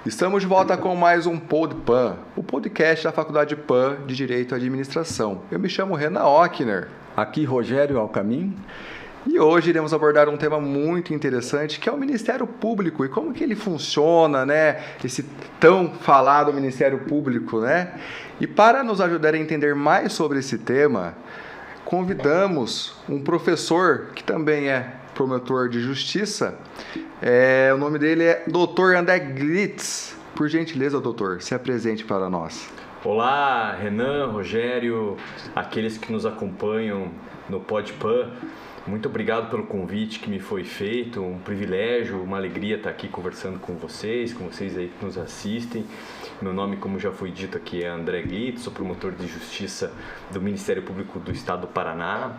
Estamos de volta com mais um PodPan, o podcast da Faculdade PAN de Direito e Administração. Eu me chamo Renan Ockner. Aqui Rogério Alcamin. E hoje iremos abordar um tema muito interessante, que é o Ministério Público e como que ele funciona, né? Esse tão falado Ministério Público, né? E para nos ajudar a entender mais sobre esse tema, convidamos um professor que também é promotor de justiça. O nome dele é Dr. André Glitz. Por gentileza, doutor, se apresente para nós. Olá, Renan, Rogério, aqueles que nos acompanham no PodPan. Muito obrigado pelo convite que me foi feito, um privilégio, uma alegria estar aqui conversando com vocês aí que nos assistem. Meu nome, como já foi dito aqui, é André Glitz, sou promotor de justiça do Ministério Público do Estado do Paraná.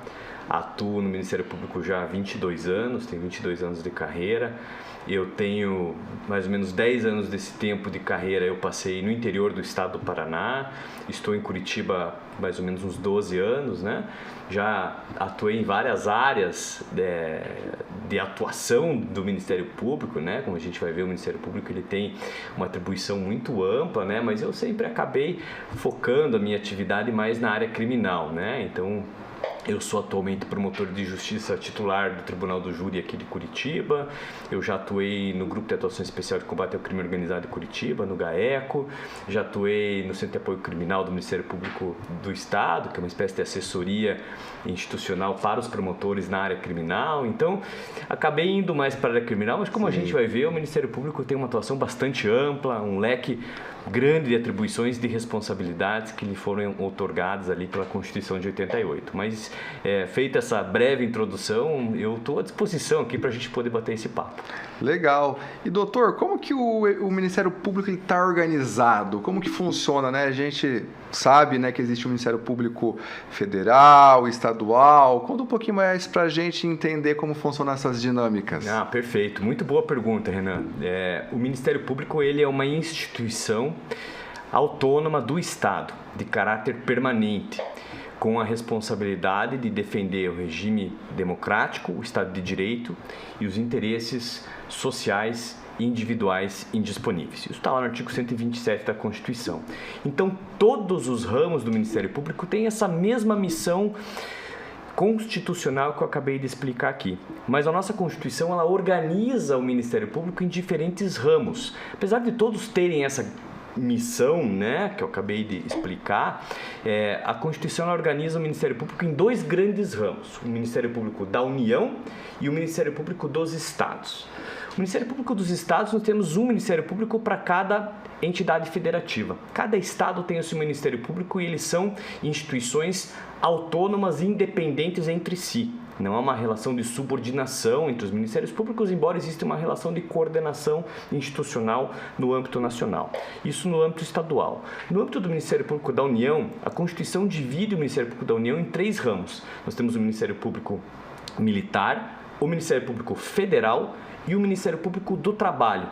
Atuo no Ministério Público já há 22 anos, tenho 22 anos de carreira. Eu tenho mais ou menos 10 anos desse tempo de carreira, eu passei no interior do estado do Paraná. Estou em Curitiba há mais ou menos uns 12 anos, né? Já atuei em várias áreas de atuação do Ministério Público, né? Como a gente vai ver, o Ministério Público ele tem uma atribuição muito ampla, né? Mas eu sempre acabei focando a minha atividade mais na área criminal, né? Então, eu sou atualmente promotor de justiça titular do Tribunal do Júri aqui de Curitiba. Eu já atuei no Grupo de Atuação Especial de Combate ao Crime Organizado de Curitiba, no GAECO. Já atuei no Centro de Apoio Criminal do Ministério Público do Estado, que é uma espécie de assessoria institucional para os promotores na área criminal. Então, acabei indo mais para a área criminal, mas como a gente vai ver, o Ministério Público tem uma atuação bastante ampla, um leque grande de atribuições e de responsabilidades que lhe foram outorgadas ali pela Constituição de 88. Mas, feita essa breve introdução, eu estou à disposição aqui para a gente poder bater esse papo. Legal. E doutor, como que o Ministério Público está organizado? Como que funciona, né? A gente sabe, né, que existe o Ministério Público Federal, Estadual. Conta um pouquinho mais para a gente entender como funcionam essas dinâmicas. Perfeito. Muito boa pergunta, Renan. O Ministério Público ele é uma instituição autônoma do Estado, de caráter permanente, com a responsabilidade de defender o regime democrático, o Estado de Direito e os interesses sociais e individuais indisponíveis. Isso está lá no artigo 127 da Constituição. Então, todos os ramos do Ministério Público têm essa mesma missão constitucional que eu acabei de explicar aqui. Mas a nossa Constituição, ela organiza o Ministério Público em diferentes ramos. Apesar de todos terem essa missão, né, que eu acabei de explicar, a Constituição ela organiza o Ministério Público em dois grandes ramos, o Ministério Público da União e o Ministério Público dos Estados. O Ministério Público dos Estados, nós temos um Ministério Público para cada entidade federativa. Cada estado tem o seu Ministério Público e eles são instituições autônomas e independentes entre si. Não há uma relação de subordinação entre os Ministérios Públicos, embora exista uma relação de coordenação institucional no âmbito nacional. Isso no âmbito estadual. No âmbito do Ministério Público da União, a Constituição divide o Ministério Público da União em três ramos. Nós temos o Ministério Público Militar, o Ministério Público Federal e o Ministério Público do Trabalho.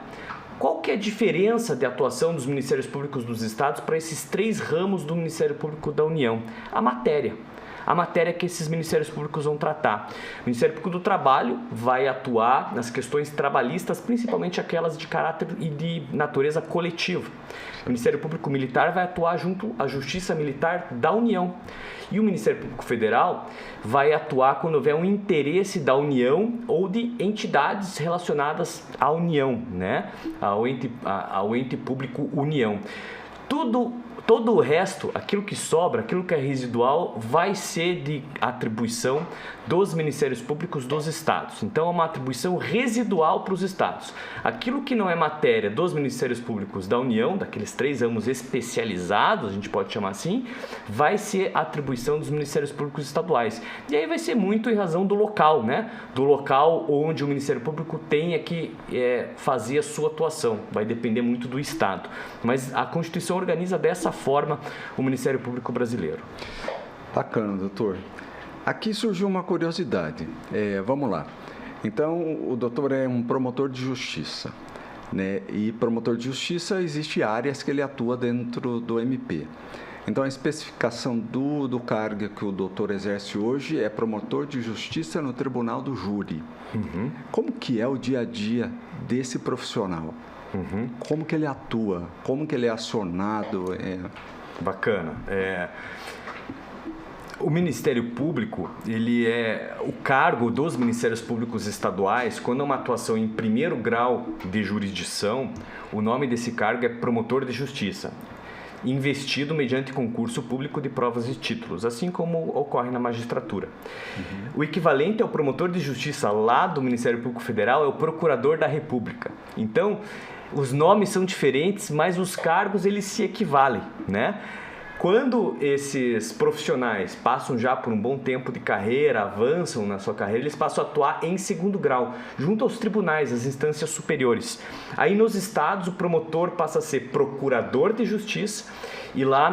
Qual que é a diferença de atuação dos Ministérios Públicos dos Estados para esses três ramos do Ministério Público da União? A matéria que esses Ministérios Públicos vão tratar. O Ministério Público do Trabalho vai atuar nas questões trabalhistas, principalmente aquelas de caráter e de natureza coletiva. O Ministério Público Militar vai atuar junto à Justiça Militar da União. E o Ministério Público Federal vai atuar quando houver um interesse da União ou de entidades relacionadas à União, né? ao ente público União. Todo o resto, aquilo que sobra, aquilo que é residual, vai ser de atribuição dos Ministérios Públicos dos Estados. Então, é uma atribuição residual para os Estados. Aquilo que não é matéria dos Ministérios Públicos da União, daqueles três ramos especializados, a gente pode chamar assim, vai ser atribuição dos Ministérios Públicos estaduais. E aí vai ser muito em razão do local, né? Do local onde o Ministério Público tenha que fazer a sua atuação. Vai depender muito do Estado. Mas a Constituição organiza dessa forma o Ministério Público brasileiro. Bacana, doutor. Aqui surgiu uma curiosidade. Vamos lá. Então, o doutor é um promotor de justiça, né? E promotor de justiça, existe áreas que ele atua dentro do MP. Então, a especificação do cargo que o doutor exerce hoje é promotor de justiça no Tribunal do Júri. Como que é o dia a dia desse profissional? Como que ele atua? Como que ele é acionado? Bacana. O Ministério Público, ele é o cargo dos Ministérios Públicos Estaduais, quando é uma atuação em primeiro grau de jurisdição, o nome desse cargo é promotor de justiça, investido mediante concurso público de provas e títulos, assim como ocorre na magistratura. O equivalente ao promotor de justiça lá do Ministério Público Federal é o procurador da República. Então, os nomes são diferentes, mas os cargos eles se equivalem, né? Quando esses profissionais passam já por um bom tempo de carreira, avançam na sua carreira, eles passam a atuar em segundo grau, junto aos tribunais, as instâncias superiores. Aí nos estados o promotor passa a ser procurador de justiça e lá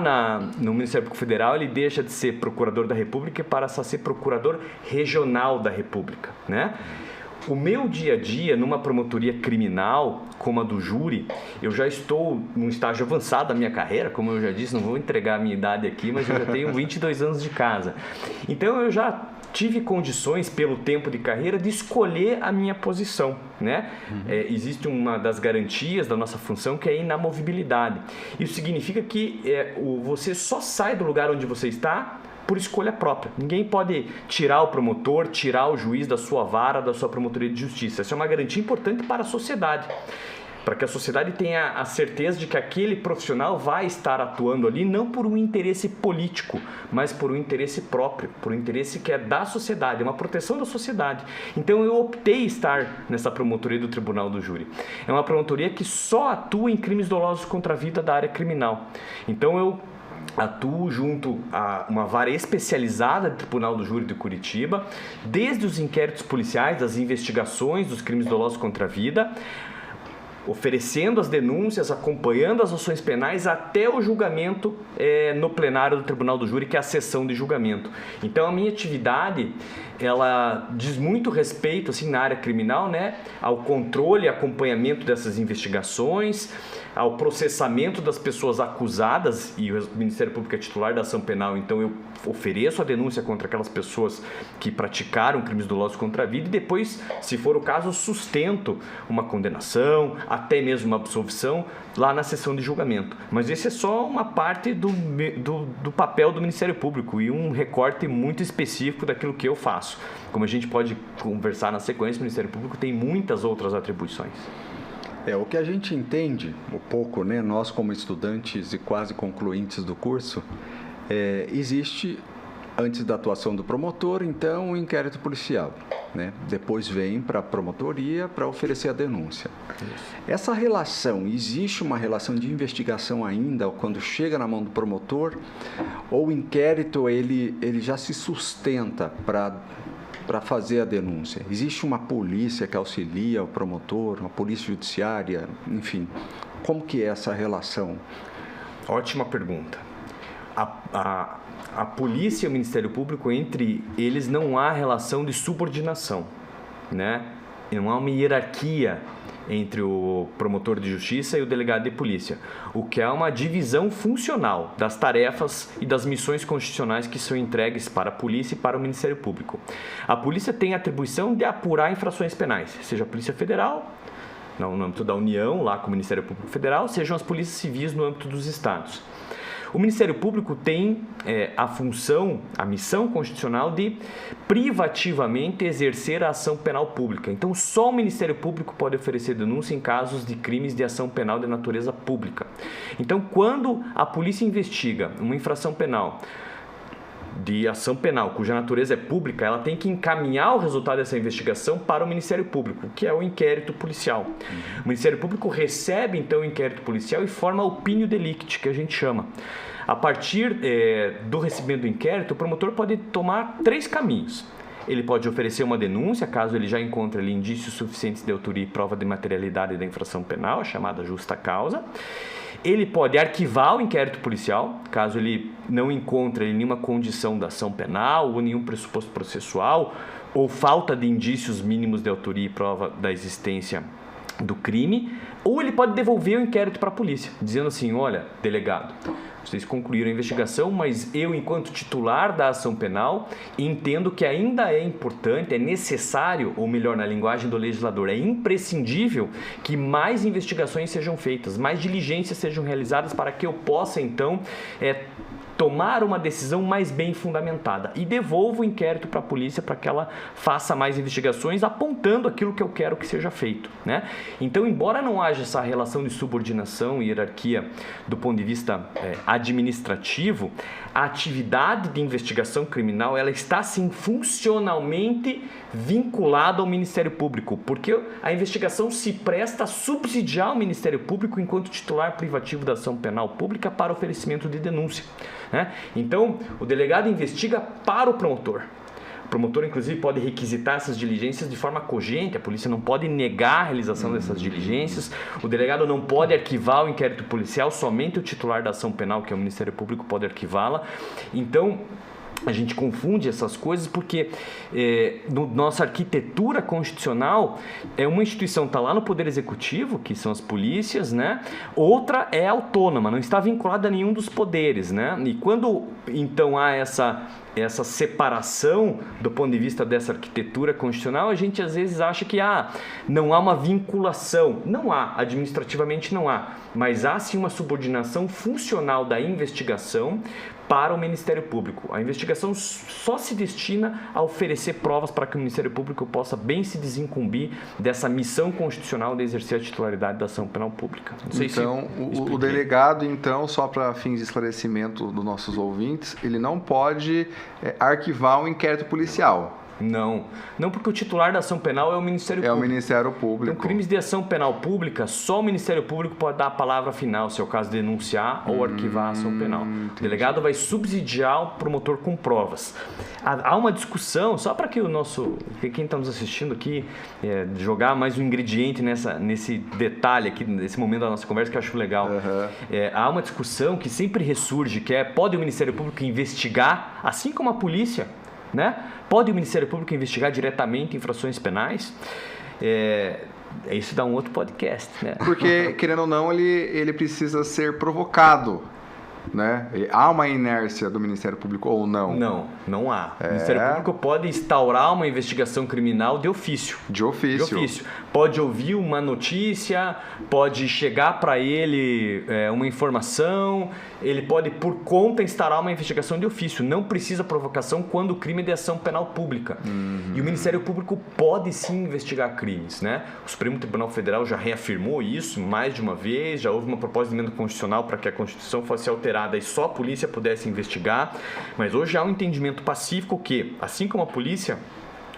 no Ministério Público Federal ele deixa de ser procurador da República e passa a ser procurador regional da República, né? O meu dia a dia numa promotoria criminal, como a do júri, eu já estou num estágio avançado da minha carreira, como eu já disse, não vou entregar a minha idade aqui, mas eu já tenho 22 anos de casa. Então eu já tive condições, pelo tempo de carreira, de escolher a minha posição, né? Existe uma das garantias da nossa função que é a inamovibilidade. Isso significa que você só sai do lugar onde você está por escolha própria. Ninguém pode tirar o promotor, tirar o juiz da sua vara, da sua promotoria de justiça. Essa é uma garantia importante para a sociedade, para que a sociedade tenha a certeza de que aquele profissional vai estar atuando ali não por um interesse político, mas por um interesse próprio, por um interesse que é da sociedade, é uma proteção da sociedade. Então eu optei estar nessa promotoria do Tribunal do Júri. É uma promotoria que só atua em crimes dolosos contra a vida da área criminal. Então eu atuo junto a uma vara especializada do Tribunal do Júri de Curitiba, desde os inquéritos policiais, das investigações dos crimes dolosos contra a vida, oferecendo as denúncias, acompanhando as ações penais até o julgamento no plenário do Tribunal do Júri, que é a sessão de julgamento. Então a minha atividade, ela diz muito respeito assim, na área criminal, né, ao controle e acompanhamento dessas investigações, ao processamento das pessoas acusadas, e o Ministério Público é titular da ação penal, então eu ofereço a denúncia contra aquelas pessoas que praticaram crimes dolosos contra a vida e depois, se for o caso, sustento uma condenação, até mesmo uma absolvição lá na sessão de julgamento. Mas esse é só uma parte do papel do Ministério Público e um recorte muito específico daquilo que eu faço. Como a gente pode conversar na sequência, o Ministério Público tem muitas outras atribuições. O que a gente entende, um pouco, né, nós como estudantes e quase concluintes do curso, existe, antes da atuação do promotor, então, o inquérito policial, né? Depois vem para a promotoria para oferecer a denúncia. Isso. Essa relação, existe uma relação de investigação ainda quando chega na mão do promotor, ou o inquérito ele já se sustenta para fazer a denúncia? Existe uma polícia que auxilia o promotor, uma polícia judiciária, enfim, como que é essa relação? Ótima pergunta. A polícia e o Ministério Público, entre eles não há relação de subordinação, né? Não há uma hierarquia entre o promotor de justiça e o delegado de polícia, o que é uma divisão funcional das tarefas e das missões constitucionais que são entregues para a polícia e para o Ministério Público. A polícia tem a atribuição de apurar infrações penais, seja a Polícia Federal, no âmbito da União, lá com o Ministério Público Federal, sejam as polícias civis no âmbito dos estados. O Ministério Público tem a função, a missão constitucional de privativamente exercer a ação penal pública. Então, só o Ministério Público pode oferecer denúncia em casos de crimes de ação penal de natureza pública. Então, quando a polícia investiga uma infração penal de ação penal cuja natureza é pública, ela tem que encaminhar o resultado dessa investigação para o Ministério Público, que é o inquérito policial. O Ministério Público recebe, então, o inquérito policial e forma a opinio delicti, que a gente chama. A partir do recebimento do inquérito, o promotor pode tomar 3 caminhos. Ele pode oferecer uma denúncia, caso ele já encontre ali indícios suficientes de autoria e prova de materialidade da infração penal, a chamada justa causa. Ele pode arquivar o inquérito policial, caso ele não encontre nenhuma condição da ação penal ou nenhum pressuposto processual ou falta de indícios mínimos de autoria e prova da existência do crime, ou ele pode devolver o inquérito para a polícia, dizendo assim, olha, delegado, vocês concluíram a investigação, mas eu, enquanto titular da ação penal, entendo que ainda é importante, é necessário, ou melhor, na linguagem do legislador, é imprescindível que mais investigações sejam feitas, mais diligências sejam realizadas para que eu possa, então, tomar uma decisão mais bem fundamentada e devolvo o inquérito para a polícia para que ela faça mais investigações apontando aquilo que eu quero que seja feito, né? Então, embora não haja essa relação de subordinação e hierarquia do ponto de vista administrativo, a atividade de investigação criminal ela está sim funcionalmente vinculada ao Ministério Público, porque a investigação se presta a subsidiar o Ministério Público enquanto titular privativo da ação penal pública para oferecimento de denúncia, né? Então, o delegado investiga para o promotor. O promotor, inclusive, pode requisitar essas diligências de forma cogente, a polícia não pode negar a realização dessas diligências, o delegado não pode arquivar o inquérito policial, somente o titular da ação penal, que é o Ministério Público, pode arquivá-la. Então, a gente confunde essas coisas porque nossa arquitetura constitucional é uma instituição está lá no Poder Executivo, que são as polícias, né? Outra é autônoma, não está vinculada a nenhum dos poderes, né? E quando então há essa separação do ponto de vista dessa arquitetura constitucional, a gente às vezes acha que não há uma vinculação. Não há, administrativamente não há, mas há sim uma subordinação funcional da investigação para o Ministério Público. A investigação só se destina a oferecer provas para que o Ministério Público possa bem se desincumbir dessa missão constitucional de exercer a titularidade da ação penal pública. Então, o delegado, então, só para fins de esclarecimento dos nossos ouvintes, ele não pode arquivar um inquérito policial. Não, porque o titular da ação penal é o Ministério Público. É o Ministério Público. Então, crimes de ação penal pública, só o Ministério Público pode dar a palavra final, se é o caso de denunciar ou arquivar a ação penal. Entendi. O delegado vai subsidiar o promotor com provas. Há uma discussão, só para que quem está nos assistindo aqui, jogar mais um ingrediente nesse detalhe aqui, nesse momento da nossa conversa que eu acho legal. Há uma discussão que sempre ressurge, que pode o Ministério Público investigar, assim como a polícia, né? Pode o Ministério Público investigar diretamente infrações penais? Isso dá um outro podcast, né? Porque, querendo ou não, ele precisa ser provocado, né? Há uma inércia do Ministério Público ou não? Não há. O Ministério Público pode instaurar uma investigação criminal de ofício. De ofício. Pode ouvir uma notícia, pode chegar para ele uma informação, ele pode, por conta, instaurar uma investigação de ofício. Não precisa provocação quando o crime é de ação penal pública. E o Ministério Público pode sim investigar crimes, né? O Supremo Tribunal Federal já reafirmou isso mais de uma vez, já houve uma proposta de emenda constitucional para que a Constituição fosse alterada e só a polícia pudesse investigar, mas hoje há um entendimento pacífico que, assim como a polícia,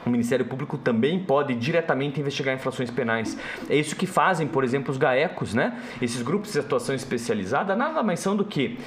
o Ministério Público também pode diretamente investigar infrações penais. É isso que fazem, por exemplo, os GAECOS, né? Esses grupos de atuação especializada nada mais são do que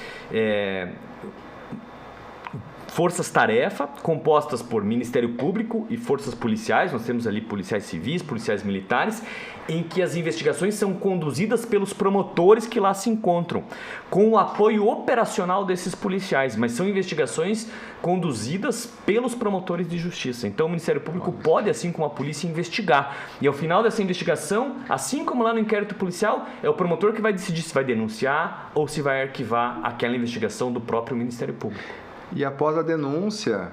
forças-tarefa compostas por Ministério Público e forças policiais. Nós temos ali policiais civis, policiais militares, em que as investigações são conduzidas pelos promotores que lá se encontram, com o apoio operacional desses policiais, mas são investigações conduzidas pelos promotores de justiça. Então o Ministério Público pode, assim como a polícia, investigar. E ao final dessa investigação, assim como lá no inquérito policial, é o promotor que vai decidir se vai denunciar ou se vai arquivar aquela investigação do próprio Ministério Público. E após a denúncia,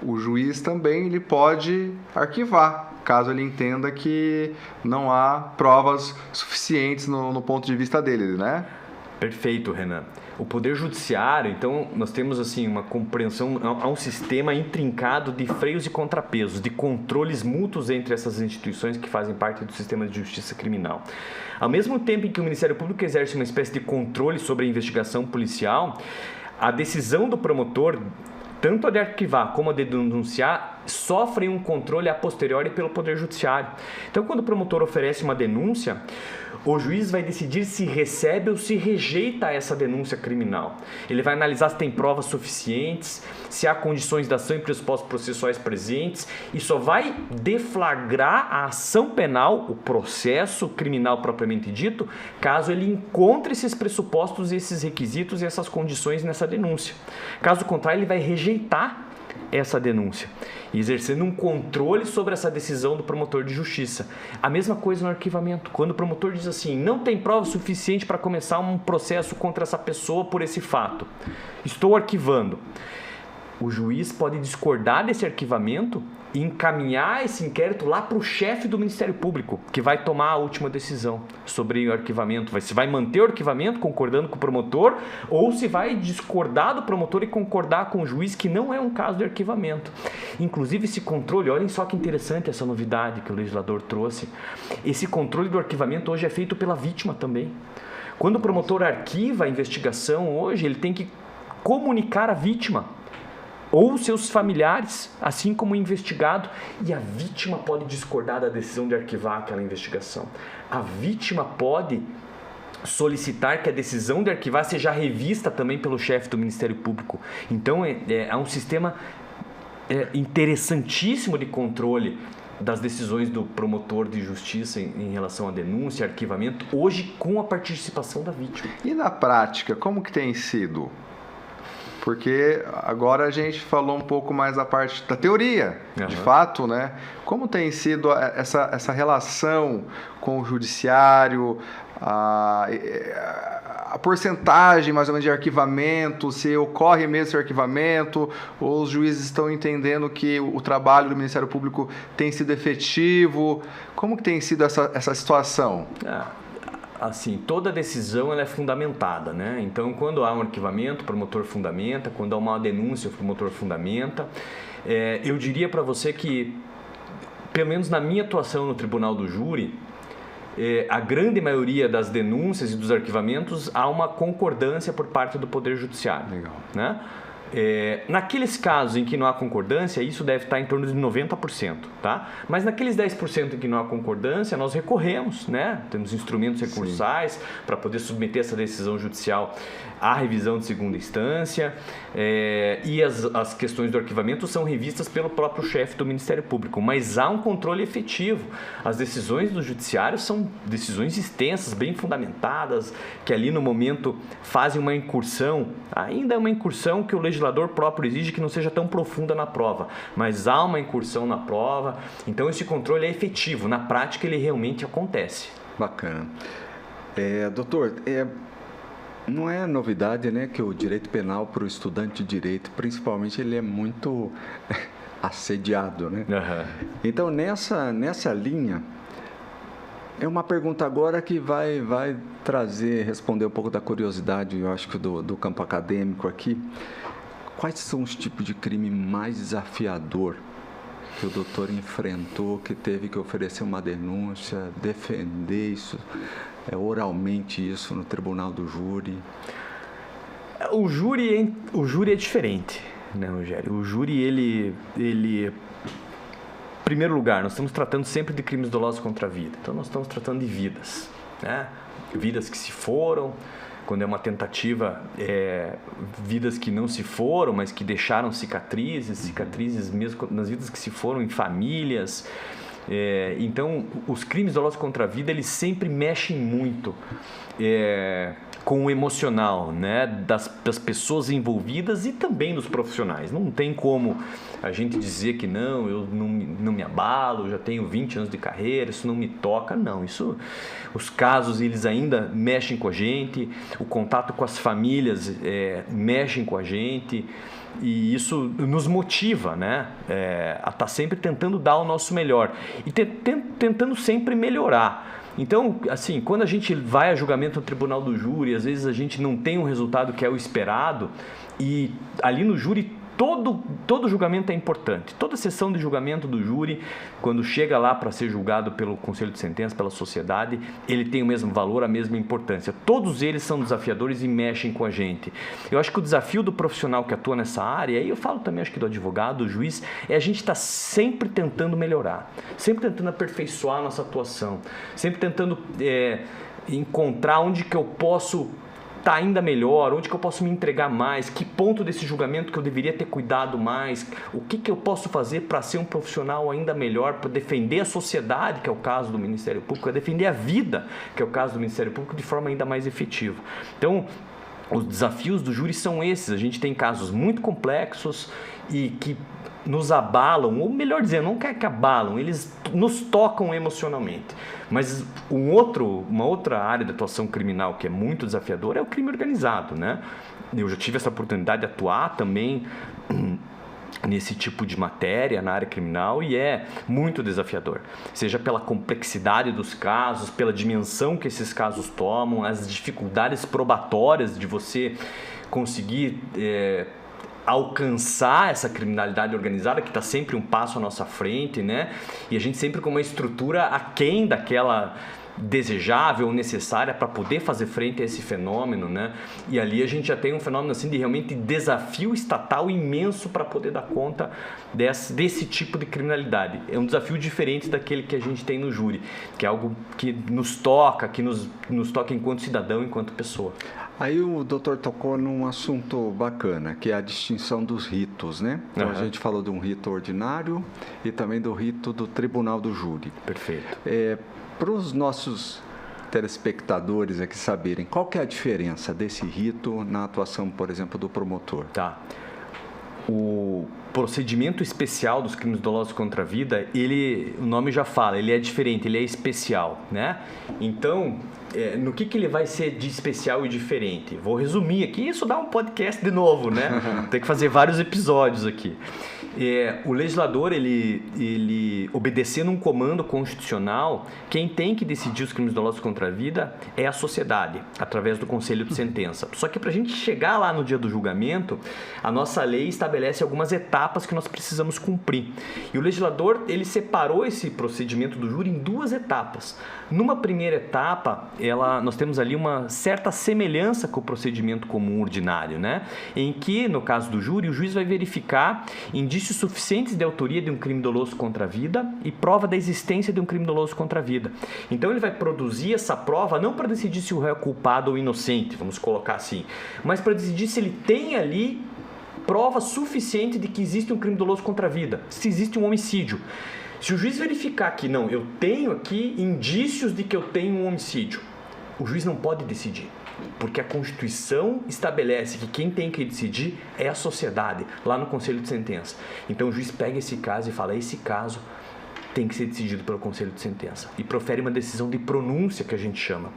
o juiz também ele pode arquivar, caso ele entenda que não há provas suficientes no ponto de vista dele, né? Perfeito, Renan. O Poder Judiciário, então, nós temos assim uma compreensão, há um sistema intrincado de freios e contrapesos, de controles mútuos entre essas instituições que fazem parte do sistema de justiça criminal. Ao mesmo tempo em que o Ministério Público exerce uma espécie de controle sobre a investigação policial, a decisão do promotor, tanto a de arquivar como a de denunciar, sofrem um controle a posteriori pelo Poder Judiciário. Então, quando o promotor oferece uma denúncia, o juiz vai decidir se recebe ou se rejeita essa denúncia criminal. Ele vai analisar se tem provas suficientes, se há condições da ação e pressupostos processuais presentes, e só vai deflagrar a ação penal, o processo criminal propriamente dito, caso ele encontre esses pressupostos, esses requisitos e essas condições nessa denúncia. Caso contrário, ele vai rejeitar essa denúncia, exercendo um controle sobre essa decisão do promotor de justiça. A mesma coisa no arquivamento. Quando o promotor diz assim, não tem prova suficiente para começar um processo contra essa pessoa por esse fato, estou arquivando. O juiz pode discordar desse arquivamento e encaminhar esse inquérito lá para o chefe do Ministério Público, que vai tomar a última decisão sobre o arquivamento. Se vai manter o arquivamento concordando com o promotor ou se vai discordar do promotor e concordar com o juiz que não é um caso de arquivamento. Inclusive esse controle, olhem só que interessante essa novidade que o legislador trouxe. Esse controle do arquivamento hoje é feito pela vítima também. Quando o promotor arquiva a investigação hoje, ele tem que comunicar à vítima ou seus familiares, assim como o investigado, e a vítima pode discordar da decisão de arquivar aquela investigação. A vítima pode solicitar que a decisão de arquivar seja revista também pelo chefe do Ministério Público. Então, é um sistema interessantíssimo de controle das decisões do promotor de justiça em relação à denúncia, arquivamento, hoje com a participação da vítima. E na prática, como que tem sido? Porque agora a gente falou um pouco mais da parte da teoria, de fato, né? Como tem sido essa relação com o judiciário, a porcentagem mais ou menos de arquivamento, se ocorre mesmo esse arquivamento, ou os juízes estão entendendo que o trabalho do Ministério Público tem sido efetivo? Como que tem sido essa situação? Assim, toda decisão ela é fundamentada, né? Então, quando há um arquivamento, o promotor fundamenta. Quando há uma denúncia, o promotor fundamenta. Eu diria para você que, pelo menos na minha atuação no Tribunal do Júri, a grande maioria das denúncias e dos arquivamentos há uma concordância por parte do Poder Judiciário. Legal. Né? Naqueles casos em que não há concordância, isso deve estar em torno de 90%, tá? Mas naqueles 10% em que não há concordância, nós recorremos, né? Temos instrumentos recursais para poder submeter essa decisão judicial à revisão de segunda instância, e as questões do arquivamento são revistas pelo próprio chefe do Ministério Público, mas há um controle efetivo. As decisões do judiciário são decisões extensas, bem fundamentadas, que ali no momento fazem uma incursão, ainda é uma incursão que o legislador próprio exige que não seja tão profunda na prova, mas há uma incursão na prova, então esse controle é efetivo, na prática ele realmente acontece. Bacana. Doutor, não é novidade, né, que o direito penal para o estudante de direito, principalmente, ele é muito assediado, né? Então, nessa linha, é uma pergunta agora que vai responder um pouco da curiosidade, eu acho que do campo acadêmico aqui. Quais são os tipos de crime mais desafiador que o doutor enfrentou, que teve que oferecer uma denúncia, defender isso, oralmente isso no tribunal do júri? O júri é diferente, né, Rogério? O júri, ele em primeiro lugar, nós estamos tratando sempre de crimes dolosos contra a vida. Então, nós estamos tratando de vidas, né? Vidas que se foram. Quando é uma tentativa, vidas que não se foram, mas que deixaram cicatrizes mesmo nas vidas que se foram em famílias. Então, os crimes dolosos contra a vida, eles sempre mexem muito com o emocional, né, das pessoas envolvidas e também dos profissionais. Não tem como a gente dizer que não, eu não me abalo, eu já tenho 20 anos de carreira, isso não me toca. Não, os casos, eles ainda mexem com a gente, o contato com as famílias mexem com a gente, e isso nos motiva, né, a estar sempre tentando dar o nosso melhor e tentando sempre melhorar. Então, assim, quando a gente vai a julgamento no tribunal do júri, às vezes a gente não tem um resultado que é o esperado, e ali no júri todo julgamento é importante. Toda sessão de julgamento do júri, quando chega lá para ser julgado pelo Conselho de Sentença, pela sociedade, ele tem o mesmo valor, a mesma importância. Todos eles são desafiadores e mexem com a gente. Eu acho que o desafio do profissional que atua nessa área, e eu falo também acho que do advogado, do juiz, é a gente estar sempre tentando melhorar, sempre tentando aperfeiçoar a nossa atuação, sempre tentando encontrar onde que eu posso estar ainda melhor, onde que eu posso me entregar mais, que ponto desse julgamento que eu deveria ter cuidado mais, o que eu posso fazer para ser um profissional ainda melhor, para defender a sociedade, que é o caso do Ministério Público, para defender a vida, que é o caso do Ministério Público, de forma ainda mais efetiva. Então, os desafios do júri são esses. A gente tem casos muito complexos e que nos abalam, ou melhor dizendo, não quer que abalam, eles nos tocam emocionalmente. Mas uma outra área de atuação criminal que é muito desafiadora é o crime organizado, né? Eu já tive essa oportunidade de atuar também nesse tipo de matéria na área criminal e é muito desafiador, seja pela complexidade dos casos, pela dimensão que esses casos tomam, as dificuldades probatórias de você conseguir alcançar essa criminalidade organizada que está sempre um passo à nossa frente, né? E a gente sempre com uma estrutura aquém daquela desejável ou necessária para poder fazer frente a esse fenômeno, né? E ali a gente já tem um fenômeno assim de realmente desafio estatal imenso para poder dar conta desse tipo de criminalidade. É um desafio diferente daquele que a gente tem no júri, que é algo que nos toca, que nos toca enquanto cidadão, enquanto pessoa. Aí o doutor tocou num assunto bacana, que é a distinção dos ritos, né? Então a gente falou de um rito ordinário e também do rito do tribunal do júri. Perfeito. Para os nossos telespectadores aqui saberem, qual que é a diferença desse rito na atuação, por exemplo, do promotor? Tá. O procedimento especial dos crimes dolosos contra a vida, o nome já fala, ele é diferente, ele é especial, né? Então, no que ele vai ser de especial e diferente? Vou resumir aqui, isso dá um podcast de novo, né? Tem que fazer vários episódios aqui. O legislador, ele obedecendo um comando constitucional, quem tem que decidir os crimes dolosos contra a vida é a sociedade, através do conselho de sentença. Só que para a gente chegar lá no dia do julgamento, a nossa lei estabelece algumas etapas que nós precisamos cumprir. E o legislador, ele separou esse procedimento do júri em 2 etapas. Numa primeira etapa, nós temos ali uma certa semelhança com o procedimento comum ordinário, né? Em que, no caso do júri, o juiz vai verificar indícios suficientes de autoria de um crime doloso contra a vida e prova da existência de um crime doloso contra a vida. Então ele vai produzir essa prova não para decidir se o réu é culpado ou inocente, vamos colocar assim, mas para decidir se ele tem ali prova suficiente de que existe um crime doloso contra a vida, se existe um homicídio. Se o juiz verificar que não, eu tenho aqui indícios de que eu tenho um homicídio, o juiz não pode decidir. Porque a Constituição estabelece que quem tem que decidir é a sociedade, lá no Conselho de Sentença. Então o juiz pega esse caso e fala, esse caso tem que ser decidido pelo Conselho de Sentença. E profere uma decisão de pronúncia, que a gente chama.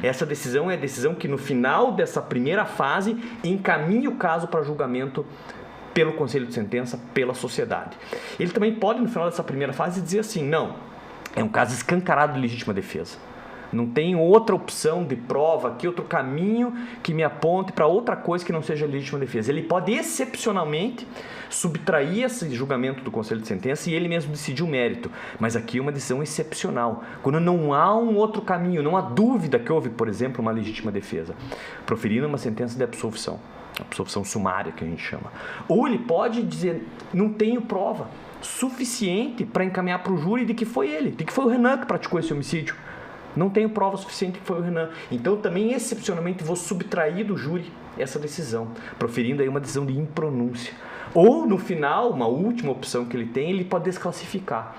Essa decisão é a decisão que no final dessa primeira fase encaminha o caso para julgamento pelo Conselho de Sentença, pela sociedade. Ele também pode, no final dessa primeira fase, dizer assim, não, é um caso escancarado de legítima defesa. Não tem outra opção de prova aqui, outro caminho que me aponte para outra coisa que não seja legítima defesa. Ele pode, excepcionalmente, subtrair esse julgamento do Conselho de Sentença e ele mesmo decidir o mérito. Mas aqui é uma decisão excepcional. Quando não há um outro caminho, não há dúvida que houve, por exemplo, uma legítima defesa, proferindo uma sentença de absolvição. Absolvição sumária, que a gente chama. Ou ele pode dizer, não tenho prova suficiente para encaminhar para o júri de que foi ele, de que foi o Renan que praticou esse homicídio. Não tenho prova suficiente que foi o Renan. Então, também, excepcionalmente, vou subtrair do júri essa decisão, proferindo aí uma decisão de impronúncia. Ou, no final, uma última opção que ele tem, ele pode desclassificar.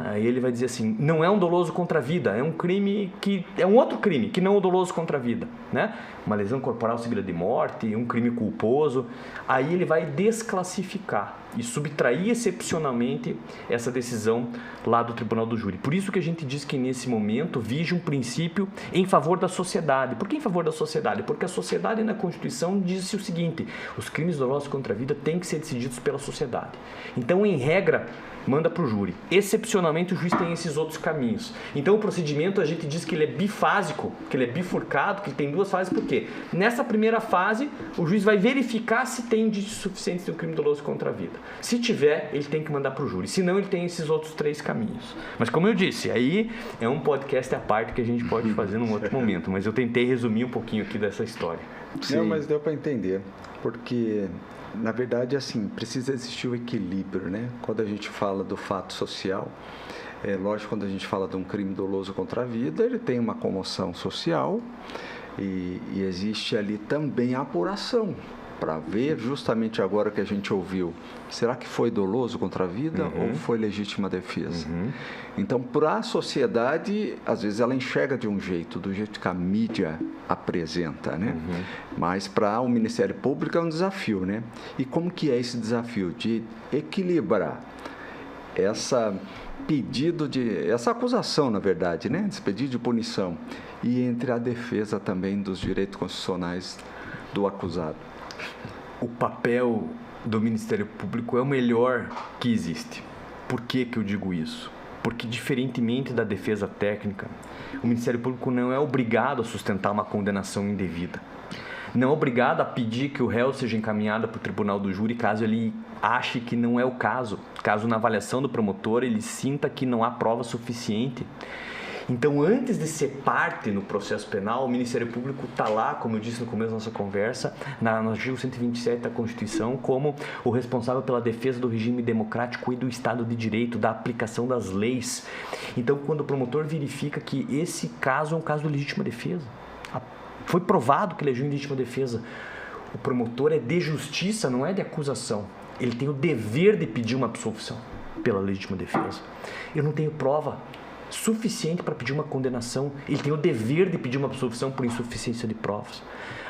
Aí ele vai dizer assim, não é um doloso contra a vida, é um crime que é um outro crime, que não é o doloso contra a vida, né? Uma lesão corporal seguida de morte, um crime culposo. Aí ele vai desclassificar e subtrair excepcionalmente essa decisão lá do Tribunal do Júri. Por isso que a gente diz que nesse momento vige um princípio em favor da sociedade. Por que em favor da sociedade? Porque a sociedade na Constituição diz o seguinte, os crimes dolosos contra a vida têm que ser decididos pela sociedade. Então, em regra, manda para o júri. Excepcionalmente, o juiz tem esses outros caminhos. Então, o procedimento, a gente diz que ele é bifásico, que ele é bifurcado, que ele tem 2 fases. Por quê? Nessa primeira fase, o juiz vai verificar se tem indícios suficientes de um crime doloso contra a vida. Se tiver, ele tem que mandar para o júri. Se não, ele tem esses outros 3 caminhos. Mas, como eu disse, aí é um podcast à parte que a gente pode fazer num outro momento. Mas eu tentei resumir um pouquinho aqui dessa história. Sim. Não, mas deu para entender. Porque... na verdade, assim, precisa existir o equilíbrio, né? Quando a gente fala do fato social, lógico, quando a gente fala de um crime doloso contra a vida, ele tem uma comoção social e existe ali também a apuração, para ver justamente agora que a gente ouviu, será que foi doloso contra a vida ou foi legítima defesa? Então, para a sociedade, às vezes ela enxerga de um jeito, do jeito que a mídia apresenta, né? Mas para o Ministério Público é um desafio, né? E como que é esse desafio de equilibrar essa acusação, na verdade, né? Esse pedido de punição e entre a defesa também dos direitos constitucionais do acusado? O papel do Ministério Público é o melhor que existe. Por que eu digo isso? Porque, diferentemente da defesa técnica, o Ministério Público não é obrigado a sustentar uma condenação indevida. Não é obrigado a pedir que o réu seja encaminhado para o tribunal do júri caso ele ache que não é o caso. Caso, na avaliação do promotor, ele sinta que não há prova suficiente. Então, antes de ser parte no processo penal, o Ministério Público está lá, como eu disse no começo da nossa conversa, no artigo 127 da Constituição, como o responsável pela defesa do regime democrático e do Estado de Direito, da aplicação das leis. Então, quando o promotor verifica que esse caso é um caso de legítima defesa, foi provado que ele agiu em legítima defesa, o promotor é de justiça, não é de acusação. Ele tem o dever de pedir uma absolvição pela legítima defesa. Eu não tenho prova suficiente para pedir uma condenação, ele tem o dever de pedir uma absolvição por insuficiência de provas.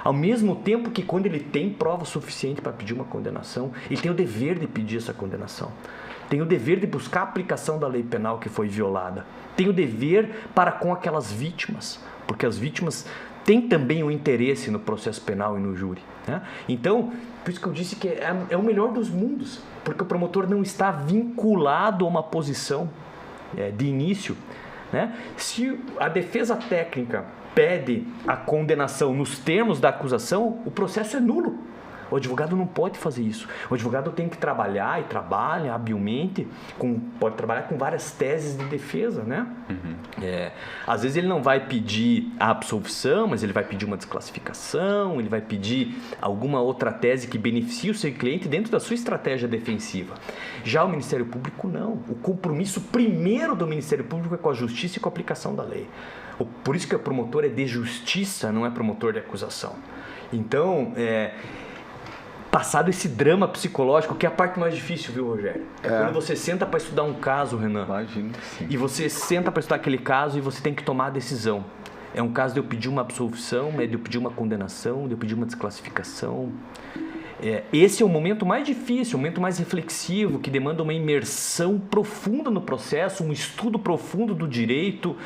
Ao mesmo tempo que, quando ele tem prova suficiente para pedir uma condenação, ele tem o dever de pedir essa condenação. Tem o dever de buscar a aplicação da lei penal que foi violada. Tem o dever para com aquelas vítimas, porque as vítimas têm também um interesse no processo penal e no júri, né? Então, por isso que eu disse que é o melhor dos mundos, porque o promotor não está vinculado a uma posição de início, né? Se a defesa técnica pede a condenação nos termos da acusação, o processo é nulo. O advogado não pode fazer isso. O advogado tem que trabalhar e trabalha habilmente, pode trabalhar com várias teses de defesa, né? Às vezes ele não vai pedir a absolvição, mas ele vai pedir uma desclassificação, ele vai pedir alguma outra tese que beneficie o seu cliente dentro da sua estratégia defensiva. Já o Ministério Público não. O compromisso primeiro do Ministério Público é com a justiça e com a aplicação da lei. Por isso que o promotor é de justiça, não é promotor de acusação. Então, passado esse drama psicológico, que é a parte mais difícil, viu, Rogério? Quando você senta para estudar um caso, Renan. Imagino que sim. E você senta para estudar aquele caso e você tem que tomar a decisão. É um caso de eu pedir uma absolvição, de eu pedir uma condenação, de eu pedir uma desclassificação. Esse é o momento mais difícil, o momento mais reflexivo, que demanda uma imersão profunda no processo, um estudo profundo do direito,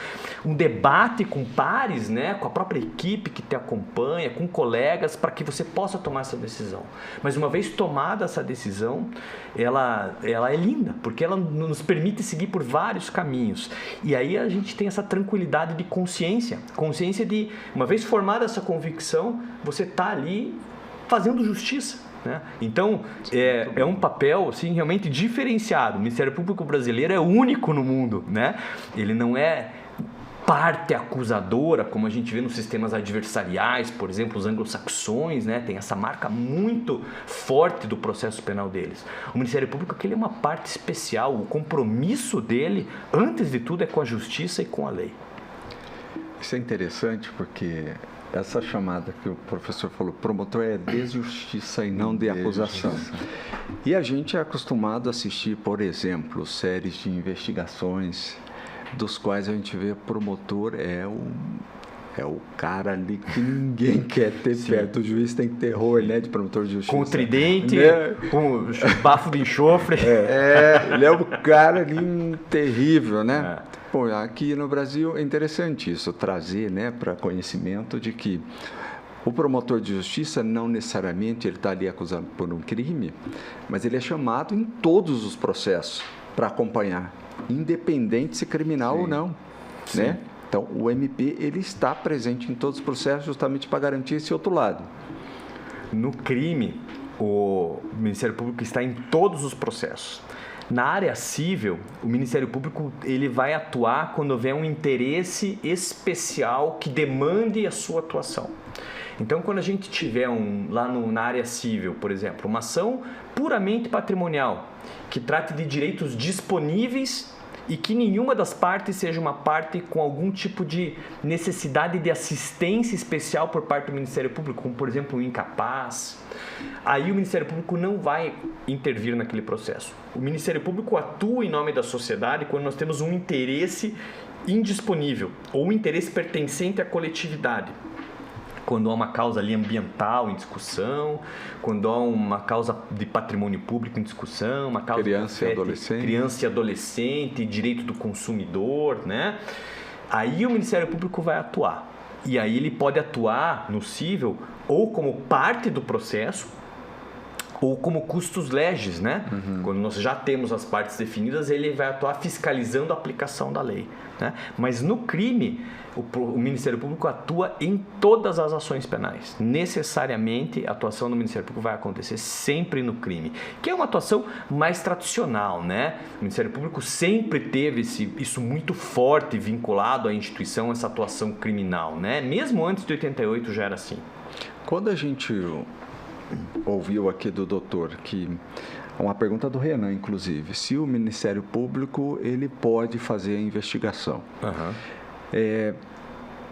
um debate com pares, né, com a própria equipe que te acompanha, com colegas, para que você possa tomar essa decisão. Mas uma vez tomada essa decisão, ela é linda, porque ela nos permite seguir por vários caminhos. E aí a gente tem essa tranquilidade de consciência de, uma vez formada essa convicção, você está ali fazendo justiça, né? Então, é um papel assim, realmente diferenciado. O Ministério Público brasileiro é único no mundo, né? Ele não é parte acusadora, como a gente vê nos sistemas adversariais, por exemplo, os anglo-saxões, né? Tem essa marca muito forte do processo penal deles. O Ministério Público aqui, ele é uma parte especial. O compromisso dele, antes de tudo, é com a justiça e com a lei. Isso é interessante porque essa chamada que o professor falou, promotor é de justiça e não de acusação. E a gente é acostumado a assistir, por exemplo, séries de investigações, dos quais a gente vê promotor é o cara ali que ninguém quer ter perto. O juiz tem terror, né, de promotor de justiça. Com o tridente, com o bafo de enxofre. Ele é o cara ali terrível, né? Bom, aqui no Brasil é interessante isso, trazer, né, para conhecimento de que o promotor de justiça não necessariamente ele está ali acusado por um crime, mas ele é chamado em todos os processos para acompanhar, independente se criminal ou não, né? Então, o MP ele está presente em todos os processos justamente para garantir esse outro lado. No crime, o Ministério Público está em todos os processos. Na área civil, o Ministério Público ele vai atuar quando houver um interesse especial que demande a sua atuação. Então, quando a gente tiver na área civil, por exemplo, uma ação puramente patrimonial, que trate de direitos disponíveis e que nenhuma das partes seja uma parte com algum tipo de necessidade de assistência especial por parte do Ministério Público, como por exemplo um incapaz. Aí o Ministério Público não vai intervir naquele processo. O Ministério Público atua em nome da sociedade quando nós temos um interesse indisponível ou um interesse pertencente à coletividade. Quando há uma causa ali ambiental em discussão, quando há uma causa de patrimônio público em discussão, uma causa criança e adolescente, direito do consumidor, né? Aí o Ministério Público vai atuar. E aí ele pode atuar no cível ou como parte do processo ou como custos legis, né? Quando nós já temos as partes definidas, ele vai atuar fiscalizando a aplicação da lei, né? Mas no crime, o Ministério Público atua em todas as ações penais. Necessariamente, a atuação do Ministério Público vai acontecer sempre no crime, que é uma atuação mais tradicional, né? O Ministério Público sempre teve isso muito forte vinculado à instituição, essa atuação criminal, né? Mesmo antes de 88 já era assim. Quando a gente ouviu aqui do doutor que uma pergunta do Renan, inclusive, se o Ministério Público ele pode fazer a investigação.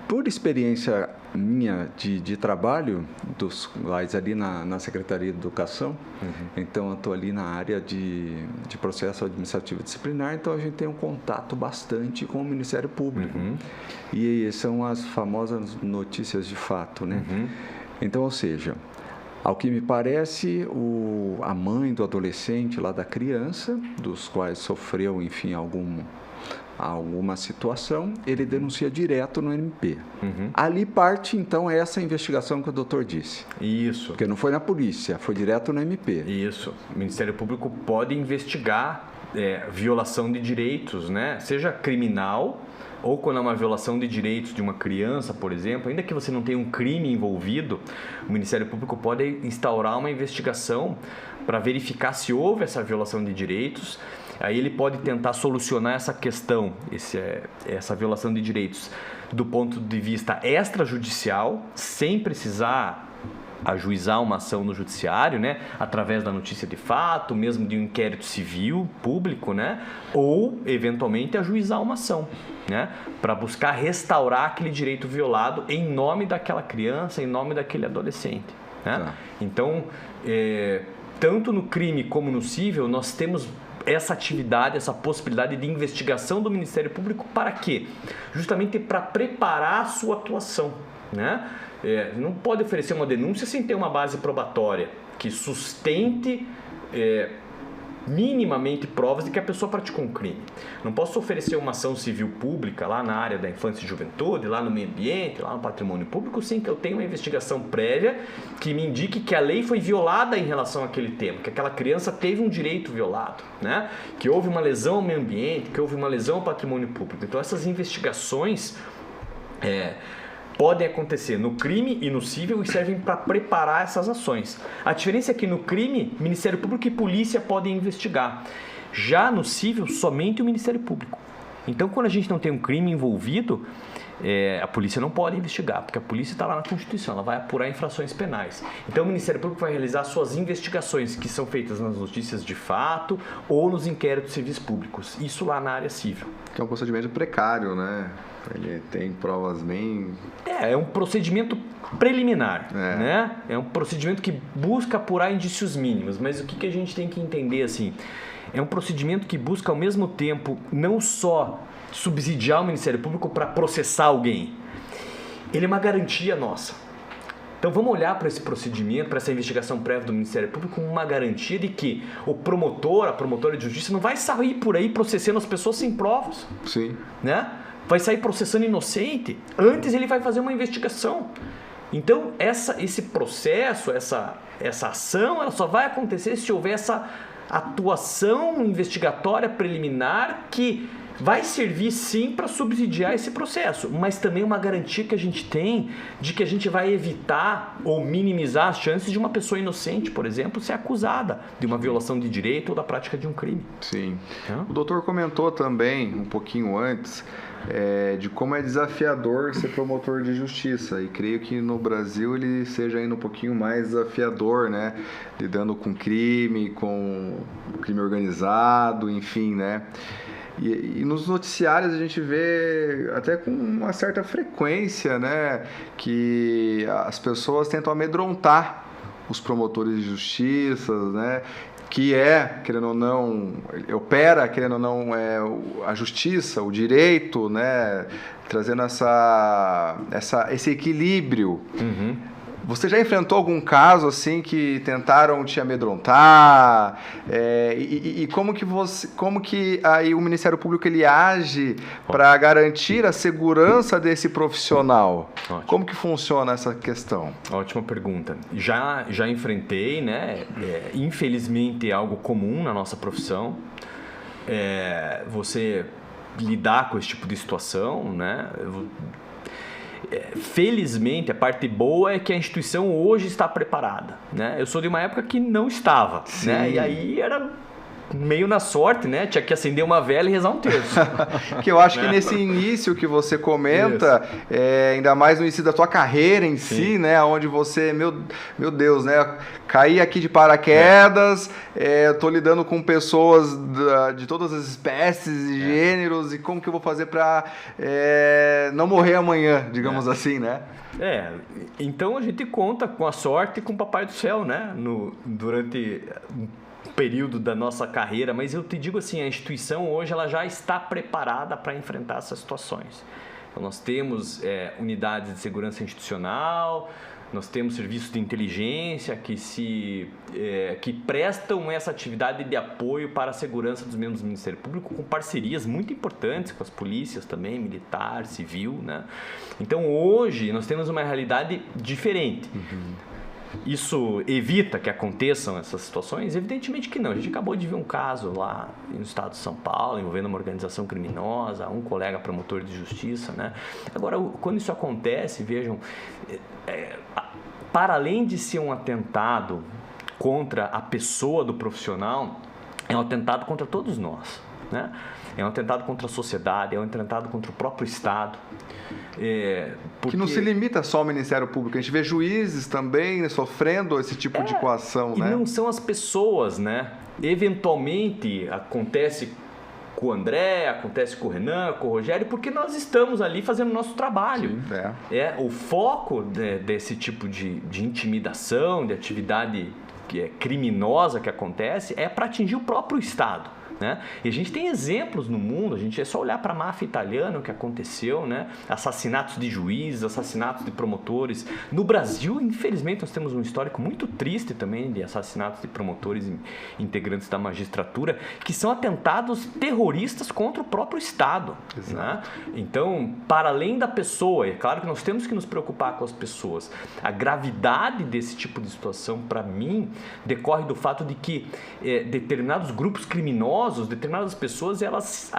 Por experiência minha de trabalho dos quais ali na Secretaria de Educação, então eu estou ali na área de processo administrativo disciplinar, então a gente tem um contato bastante com o Ministério Público. E são as famosas notícias de fato, né? Então, ou seja, ao que me parece, a mãe do adolescente lá da criança, dos quais sofreu, enfim, alguma situação, ele denuncia direto no MP. Ali parte, então, essa investigação que o doutor disse. Isso. Porque não foi na polícia, foi direto no MP. Isso. O Ministério Público pode investigar violação de direitos, né? Seja criminal ou quando é uma violação de direitos de uma criança, por exemplo, ainda que você não tenha um crime envolvido, o Ministério Público pode instaurar uma investigação para verificar se houve essa violação de direitos. Aí ele pode tentar solucionar essa questão, essa violação de direitos, do ponto de vista extrajudicial, sem precisar ajuizar uma ação no judiciário, né, através da notícia de fato, mesmo de um inquérito civil público, né, ou eventualmente ajuizar uma ação, né, para buscar restaurar aquele direito violado em nome daquela criança, em nome daquele adolescente, né? Então, tanto no crime como no civil, nós temos essa atividade, essa possibilidade de investigação do Ministério Público para quê? Justamente para preparar a sua atuação, né? Não pode oferecer uma denúncia sem ter uma base probatória que sustente minimamente provas de que a pessoa praticou um crime. Não posso oferecer uma ação civil pública lá na área da infância e juventude, lá no meio ambiente, lá no patrimônio público, sem que eu tenha uma investigação prévia que me indique que a lei foi violada em relação àquele tema, que aquela criança teve um direito violado, né? Que houve uma lesão ao meio ambiente, que houve uma lesão ao patrimônio público. Então essas investigações podem acontecer no crime e no civil e servem para preparar essas ações. A diferença é que no crime, Ministério Público e polícia podem investigar. Já no civil, somente o Ministério Público. Então, quando a gente não tem um crime envolvido, a polícia não pode investigar, porque a polícia está lá na Constituição, ela vai apurar infrações penais. Então, o Ministério Público vai realizar suas investigações, que são feitas nas notícias de fato ou nos inquéritos civis públicos. Isso lá na área civil. Que é um procedimento precário, né? Ele tem provas bem... É um procedimento preliminar, né? É um procedimento que busca apurar indícios mínimos, mas o que a gente tem que entender, assim, é um procedimento que busca ao mesmo tempo não só subsidiar o Ministério Público para processar alguém, ele é uma garantia nossa. Então vamos olhar para esse procedimento, para essa investigação prévia do Ministério Público como uma garantia de que o promotor, a promotora de justiça não vai sair por aí processando as pessoas sem provas. Sim. Né? Vai sair processando inocente. Antes ele vai fazer uma investigação. Então esse processo, essa ação, ela só vai acontecer se houver essa atuação investigatória preliminar que vai servir sim para subsidiar esse processo, mas também uma garantia que a gente tem de que a gente vai evitar ou minimizar as chances de uma pessoa inocente, por exemplo, ser acusada de uma violação de direito ou da prática de um crime. Sim. O doutor comentou também, um pouquinho antes, de como é desafiador ser promotor de justiça, e creio que no Brasil ele seja ainda um pouquinho mais desafiador, né? Lidando com crime organizado, enfim, né? E nos noticiários a gente vê até com uma certa frequência, né, que as pessoas tentam amedrontar os promotores de justiça, né, que querendo ou não, opera, querendo ou não, a justiça, o direito, né, trazendo esse equilíbrio. Uhum. Você já enfrentou algum caso assim que tentaram te amedrontar? E como que aí o Ministério Público ele age para garantir a segurança desse profissional? Ótimo. Como que funciona essa questão? Ótima pergunta. Já enfrentei, né? Infelizmente é algo comum na nossa profissão. Você lidar com esse tipo de situação, né? Felizmente, a parte boa é que a instituição hoje está preparada, né? Eu sou de uma época que não estava, né? E aí era meio na sorte, né? Tinha que acender uma vela e rezar um terço. Que eu acho que nesse início que você comenta, ainda mais no início da tua carreira em si, né? Onde você, meu Deus, né? Caí aqui de paraquedas, tô lidando com pessoas de todas as espécies e gêneros, e como que eu vou fazer para não morrer amanhã, digamos assim, né? Então a gente conta com a sorte e com o Papai do Céu, né? Durante período da nossa carreira, mas eu te digo assim, a instituição hoje ela já está preparada para enfrentar essas situações. Então nós temos unidades de segurança institucional, nós temos serviços de inteligência que prestam essa atividade de apoio para a segurança dos membros do Ministério Público, com parcerias muito importantes com as polícias também, militar, civil, né? Então hoje nós temos uma realidade diferente. Isso evita que aconteçam essas situações? Evidentemente que não. A gente acabou de ver um caso lá no estado de São Paulo, envolvendo uma organização criminosa, um colega promotor de justiça, né? Agora, quando isso acontece, vejam, para além de ser um atentado contra a pessoa do profissional, é um atentado contra todos nós, né? É um atentado contra a sociedade, é um atentado contra o próprio Estado. Que não se limita só ao Ministério Público, a gente vê juízes também, né, sofrendo esse tipo de coação, né? E não são as pessoas, né? Eventualmente acontece com o André, acontece com o Renan, com o Rogério, porque nós estamos ali fazendo o nosso trabalho. Sim, o foco desse tipo de intimidação, de atividade criminosa que acontece, é para atingir o próprio Estado. Né? E a gente tem exemplos no mundo, é só olhar para a máfia italiana, o que aconteceu, né? Assassinatos de juízes, assassinatos de promotores. No Brasil, infelizmente, nós temos um histórico muito triste também de assassinatos de promotores integrantes da magistratura, que são atentados terroristas contra o próprio Estado. Né? Então, para além da pessoa, é claro que nós temos que nos preocupar com as pessoas. A gravidade desse tipo de situação, para mim, decorre do fato de que determinados grupos criminosos, determinadas pessoas, elas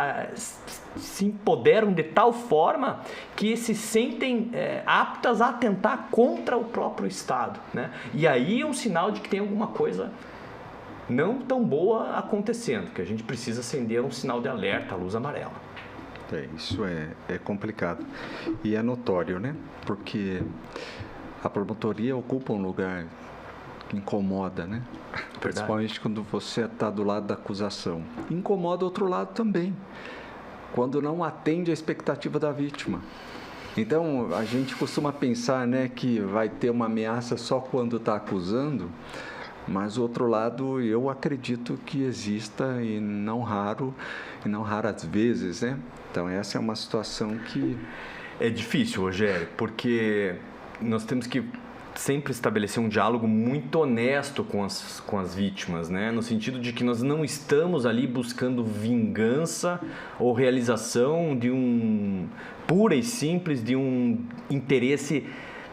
se empoderam de tal forma que se sentem aptas a atentar contra o próprio Estado, né? E aí é um sinal de que tem alguma coisa não tão boa acontecendo, que a gente precisa acender um sinal de alerta, a luz amarela. Isso é complicado e é notório, né? Porque a promotoria ocupa um lugar que incomoda, né? Principalmente quando você está do lado da acusação. Incomoda o outro lado também, quando não atende a expectativa da vítima. Então, a gente costuma pensar, né, que vai ter uma ameaça só quando está acusando, mas, do outro lado, eu acredito que exista, e não raras vezes, né? Então, essa é uma situação que... É difícil, Rogério, porque nós temos que sempre estabelecer um diálogo muito honesto com as vítimas, né? No sentido de que nós não estamos ali buscando vingança ou realização pura e simples de um interesse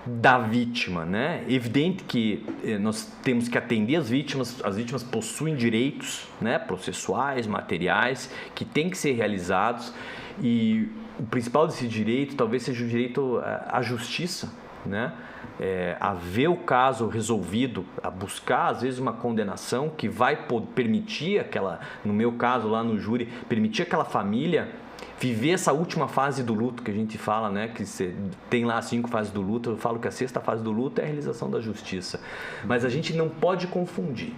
da vítima, né? Evidente que nós temos que atender as vítimas possuem direitos, né, processuais, materiais, que têm que ser realizados, e o principal desse direito talvez seja o direito à justiça, né? A ver o caso resolvido, a buscar às vezes uma condenação que vai permitir no meu caso lá no júri, permitir aquela família viver essa última fase do luto que a gente fala, né? Que tem lá 5 fases do luto, eu falo que a 6ª fase do luto é a realização da justiça. Mas a gente não pode confundir,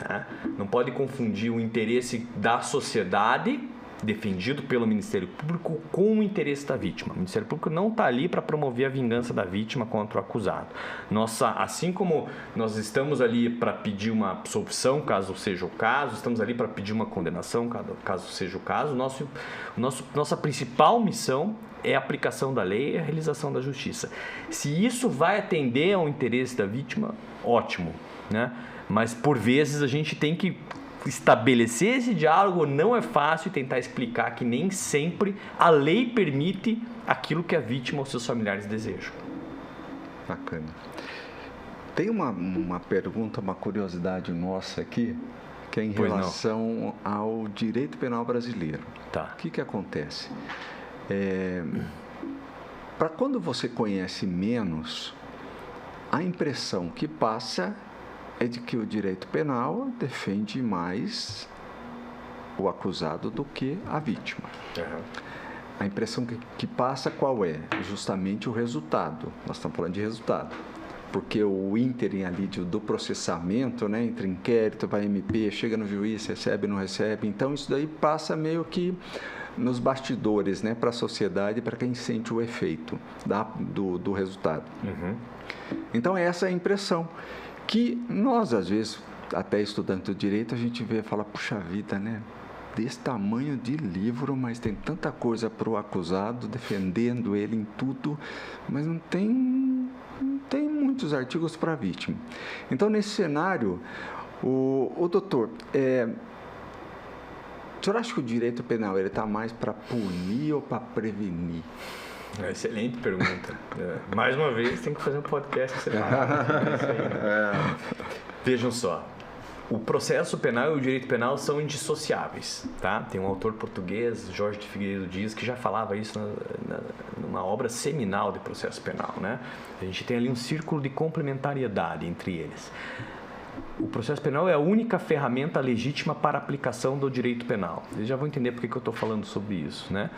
né? Não pode confundir o interesse da sociedade defendido pelo Ministério Público com o interesse da vítima. O Ministério Público não está ali para promover a vingança da vítima contra o acusado. Assim como nós estamos ali para pedir uma absolvição, caso seja o caso, estamos ali para pedir uma condenação, caso seja o caso, nossa principal missão é a aplicação da lei e a realização da justiça. Se isso vai atender ao interesse da vítima, ótimo, né? Mas por vezes a gente tem que estabelecer esse diálogo, não é fácil, e tentar explicar que nem sempre a lei permite aquilo que a vítima ou seus familiares desejam. Bacana. Tem uma pergunta, uma curiosidade nossa aqui, que é em relação ao direito penal brasileiro. Tá. O que acontece? Para quando você conhece menos, a impressão que passa é de que o direito penal defende mais o acusado do que a vítima. Uhum. A impressão que passa qual é? Justamente o resultado. Nós estamos falando de resultado. Porque o ínterim ali do processamento, né, entre inquérito, vai MP, chega no juiz, recebe, não recebe. Então, isso daí passa meio que nos bastidores, né, para a sociedade, para quem sente o efeito do resultado. Uhum. Então, essa é a impressão que nós, às vezes, até estudando o direito, a gente vê e fala, puxa vida, né? Desse tamanho de livro, mas tem tanta coisa para o acusado, defendendo ele em tudo, mas não tem muitos artigos para a vítima. Então, nesse cenário, o doutor, o senhor acha que o direito penal está mais para punir ou para prevenir? Excelente pergunta. Mais uma vez, tem que fazer um podcast separado. Vejam só. O processo penal e o direito penal são indissociáveis, tá? Tem um autor português, Jorge de Figueiredo Dias, que já falava isso numa obra seminal de processo penal, né? A gente tem ali um círculo de complementariedade entre eles. O processo penal é a única ferramenta legítima para a aplicação do direito penal. Vocês já vão entender por que eu estou falando sobre isso, né?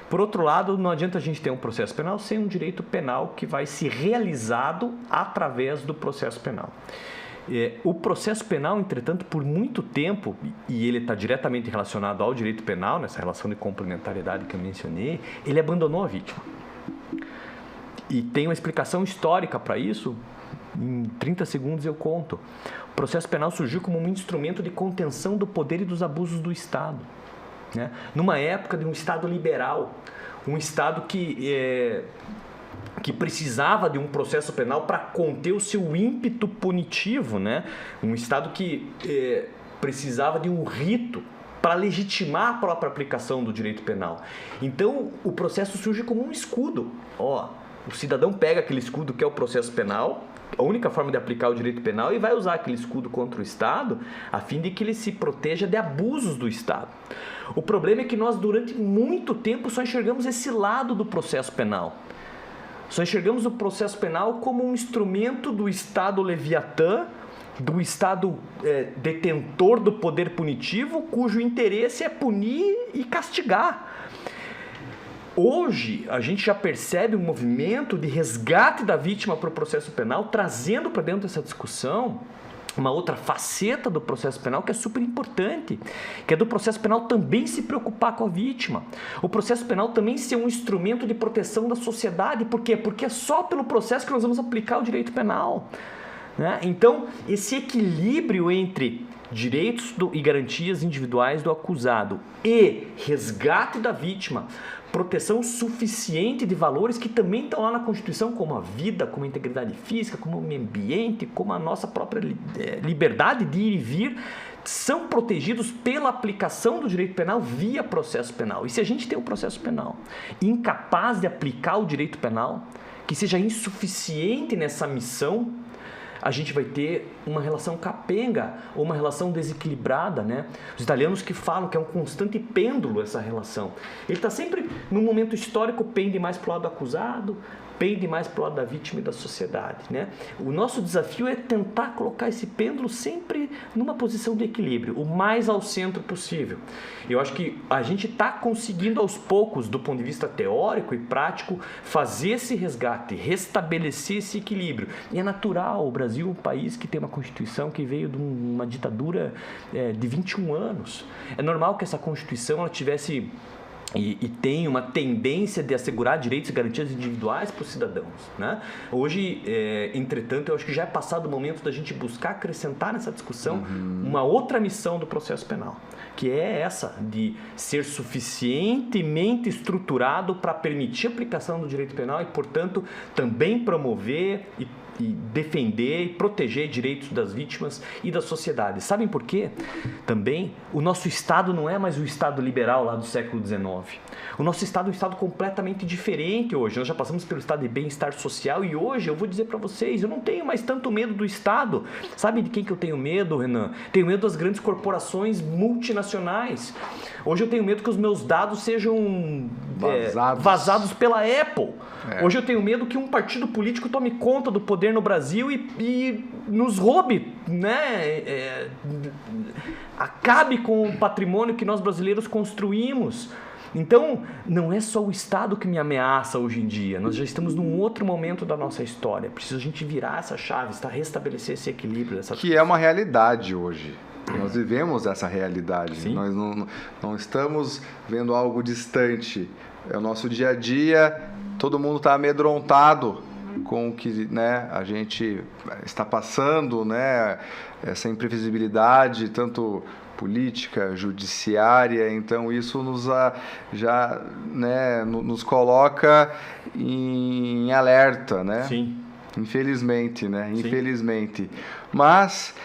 Por outro lado, não adianta a gente ter um processo penal sem um direito penal que vai ser realizado através do processo penal. O processo penal, entretanto, por muito tempo, e ele está diretamente relacionado ao direito penal, nessa relação de complementariedade que eu mencionei, ele abandonou a vítima. E tem uma explicação histórica para isso, em 30 segundos eu conto. O processo penal surgiu como um instrumento de contenção do poder e dos abusos do Estado, né? Numa época de um Estado liberal, um Estado que precisava de um processo penal para conter o seu ímpeto punitivo, né? Um Estado que precisava de um rito para legitimar a própria aplicação do direito penal. Então, o processo surge como um escudo. O cidadão pega aquele escudo que é o processo penal, a única forma de aplicar o direito penal, e vai usar aquele escudo contra o Estado a fim de que ele se proteja de abusos do Estado. O problema é que nós, durante muito tempo, só enxergamos esse lado do processo penal. Só enxergamos o processo penal como um instrumento do Estado leviatã, do Estado detentor do poder punitivo, cujo interesse é punir e castigar. Hoje, a gente já percebe um movimento de resgate da vítima para o processo penal, trazendo para dentro dessa discussão uma outra faceta do processo penal que é super importante, que é do processo penal também se preocupar com a vítima. O processo penal também ser um instrumento de proteção da sociedade. Por quê? Porque é só pelo processo que nós vamos aplicar o direito penal, né? Então, esse equilíbrio entre direitos e garantias individuais do acusado e resgate da vítima, proteção suficiente de valores que também estão lá na Constituição, como a vida, como a integridade física, como o meio ambiente, como a nossa própria liberdade de ir e vir, são protegidos pela aplicação do direito penal via processo penal. E se a gente tem um processo penal incapaz de aplicar o direito penal, que seja insuficiente nessa missão, a gente vai ter uma relação capenga ou uma relação desequilibrada, né? Os italianos que falam que é um constante pêndulo essa relação. Ele está sempre, num momento histórico, pende mais para o lado do acusado, pende mais para o lado da vítima e da sociedade, né? O nosso desafio é tentar colocar esse pêndulo sempre numa posição de equilíbrio, o mais ao centro possível. Eu acho que a gente está conseguindo aos poucos, do ponto de vista teórico e prático, fazer esse resgate, restabelecer esse equilíbrio. E é natural, o Brasil é um país que tem uma Constituição que veio de uma ditadura de 21 anos. É normal que essa Constituição ela tivesse e tem uma tendência de assegurar direitos e garantias individuais para os cidadãos, né? Hoje, entretanto, eu acho que já é passado o momento da gente buscar acrescentar nessa discussão uma outra missão do processo penal, que é essa de ser suficientemente estruturado para permitir a aplicação do direito penal e, portanto, também promover e defender e proteger direitos das vítimas e da sociedade. Sabem por quê? Também, o nosso Estado não é mais o Estado liberal lá do século XIX. O nosso Estado é um Estado completamente diferente hoje. Nós já passamos pelo Estado de bem-estar social e hoje eu vou dizer para vocês, eu não tenho mais tanto medo do Estado. Sabe de quem que eu tenho medo, Renan? Tenho medo das grandes corporações multinacionais. Hoje eu tenho medo que os meus dados sejam vazados pela Apple. Hoje eu tenho medo que um partido político tome conta do poder no Brasil e nos roube, né? Acabe com o patrimônio que nós brasileiros construímos. Então, não é só o Estado que me ameaça hoje em dia. Nós já estamos num outro momento da nossa história. Precisa a gente virar essa chave, restabelecer esse equilíbrio. Que é uma realidade hoje. Nós vivemos essa realidade. Sim. Nós não estamos vendo algo distante. É o nosso dia a dia. Todo mundo está amedrontado com o que, né, a gente está passando, né, essa imprevisibilidade, tanto política, judiciária. Então isso nos coloca em alerta, né? Sim. Infelizmente, né? Sim. Infelizmente. Mas,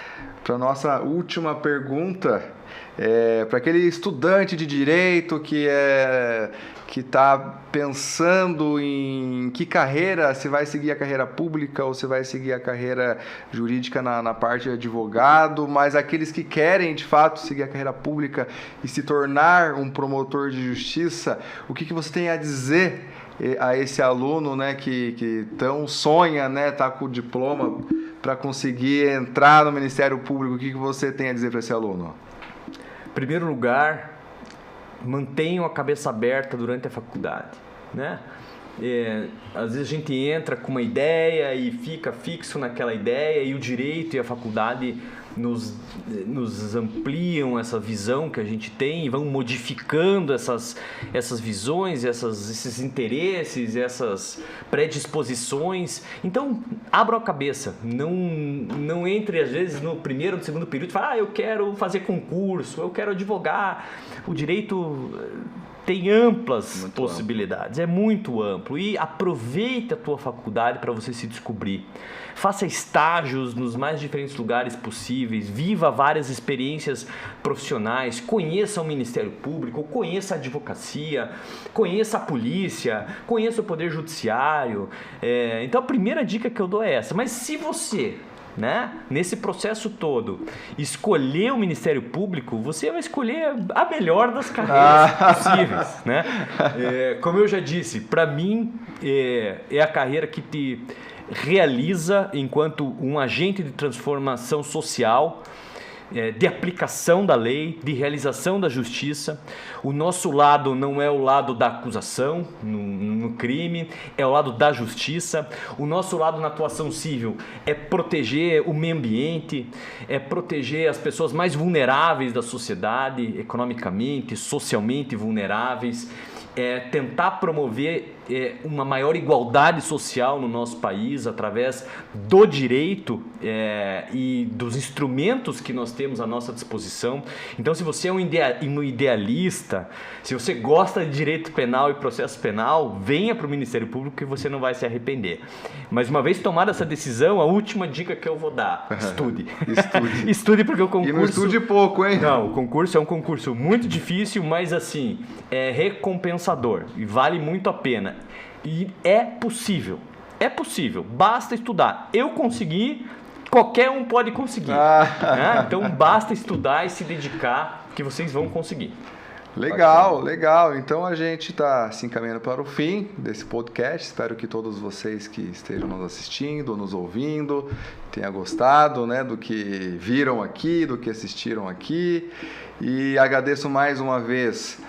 para nossa última pergunta, para aquele estudante de direito que está pensando em que carreira, se vai seguir a carreira pública ou se vai seguir a carreira jurídica na parte de advogado, mas aqueles que querem, de fato, seguir a carreira pública e se tornar um promotor de justiça, o que você tem a dizer a esse aluno, né, que tão sonha, né, tá com o diploma para conseguir entrar no Ministério Público? O que você tem a dizer para esse aluno? Em primeiro lugar, mantenham a cabeça aberta durante a faculdade, né? Às vezes a gente entra com uma ideia e fica fixo naquela ideia, e o direito e a faculdade nos ampliam essa visão que a gente tem e vão modificando essas visões, esses interesses, essas predisposições. Então, abra a cabeça, não entre às vezes no primeiro ou no segundo período e fala, eu quero fazer concurso, eu quero advogar. O direito tem amplas possibilidades, é muito amplo, e aproveite a tua faculdade para você se descobrir. Faça estágios nos mais diferentes lugares possíveis, viva várias experiências profissionais, conheça o Ministério Público, conheça a advocacia, conheça a polícia, conheça o Poder Judiciário. Então a primeira dica que eu dou é essa. Mas se você, né, nesse processo todo, escolher o Ministério Público, você vai escolher a melhor das carreiras possíveis, né? Como eu já disse, para mim é a carreira que te realiza enquanto um agente de transformação social, de aplicação da lei, de realização da justiça. O nosso lado não é o lado da acusação no crime, é o lado da justiça. O nosso lado na atuação civil é proteger o meio ambiente, é proteger as pessoas mais vulneráveis da sociedade, economicamente, socialmente vulneráveis, é tentar promover uma maior igualdade social no nosso país através do direito e dos instrumentos que nós temos à nossa disposição. Então, se você é um idealista, se você gosta de direito penal e processo penal, venha para o Ministério Público que você não vai se arrepender. Mas uma vez tomada essa decisão, a última dica que eu vou dar, estude. Estude, porque o concurso... E não estude pouco, hein? Não, o concurso é um concurso muito difícil, mas assim, é recompensador e vale muito a pena. E é possível, basta estudar. Eu consegui, qualquer um pode conseguir. Né? Então basta estudar e se dedicar que vocês vão conseguir. Legal, legal. Então a gente está se encaminhando para o fim desse podcast. Espero que todos vocês que estejam nos assistindo, nos ouvindo, tenham gostado, né, do que viram aqui, do que assistiram aqui. E agradeço mais uma vez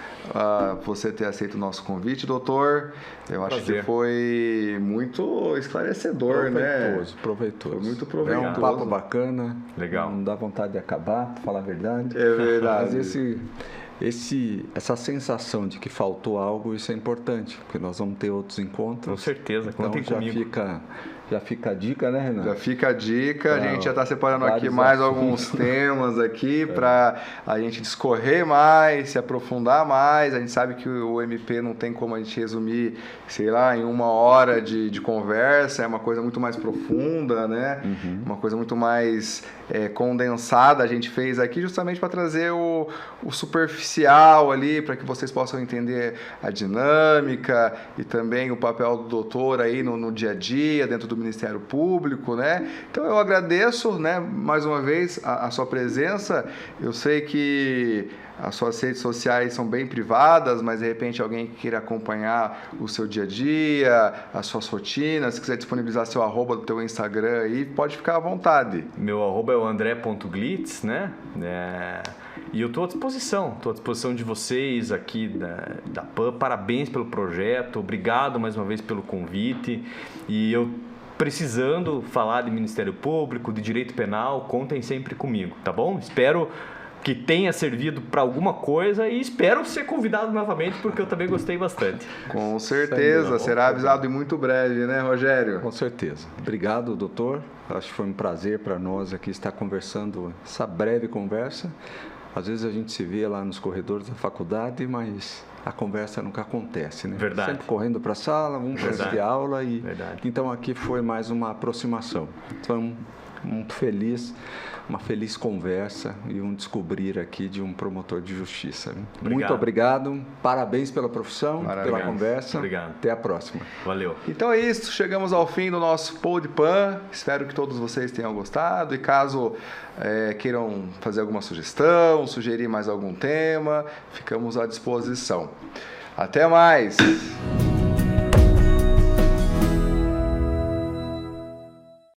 você ter aceito o nosso convite, doutor. Eu acho que foi muito esclarecedor, Proveitoso. Foi muito proveitoso. É um papo bacana. Legal. Não dá vontade de acabar, pra falar a verdade. É verdade. Mas essa sensação de que faltou algo, isso é importante, porque nós vamos ter outros encontros. Com certeza, contem então comigo. Já fica a dica, né, Renan? Já fica a dica, a gente já está separando aqui vários mais assuntos. alguns temas aqui para a gente discorrer mais, se aprofundar mais. A gente sabe que o MP não tem como a gente resumir, sei lá, em 1 hora de conversa, é uma coisa muito mais profunda, né? Uma coisa muito mais condensada a gente fez aqui justamente para trazer o superficial ali, para que vocês possam entender a dinâmica e também o papel do doutor aí no dia a dia, dentro do Ministério Público, né? Então eu agradeço, né, mais uma vez a sua presença. Eu sei que as suas redes sociais são bem privadas, mas de repente alguém que queira acompanhar o seu dia a dia, as suas rotinas, se quiser disponibilizar seu arroba do teu Instagram aí, pode ficar à vontade. Meu arroba é o andré.glitz, né? E eu estou à disposição de vocês aqui da PAN. Parabéns pelo projeto, obrigado mais uma vez pelo convite. E eu precisando falar de Ministério Público, de Direito Penal, contem sempre comigo, tá bom? Espero que tenha servido para alguma coisa e espero ser convidado novamente, porque eu também gostei bastante. Com certeza, será avisado em muito breve, né, Rogério? Com certeza. Obrigado, doutor. Acho que foi um prazer para nós aqui estar conversando, essa breve conversa. Às vezes a gente se vê lá nos corredores da faculdade, mas a conversa nunca acontece, né? Verdade. Sempre correndo para a sala, vamos para assistir aula. Então aqui foi mais uma aproximação. Então, uma feliz conversa e um descobrir aqui de um promotor de justiça. Muito obrigado, parabéns pela profissão, pela conversa. Obrigado. Até a próxima. Valeu. Então é isso, chegamos ao fim do nosso PodPan. Espero que todos vocês tenham gostado e caso queiram fazer alguma sugestão, sugerir mais algum tema, ficamos à disposição. Até mais!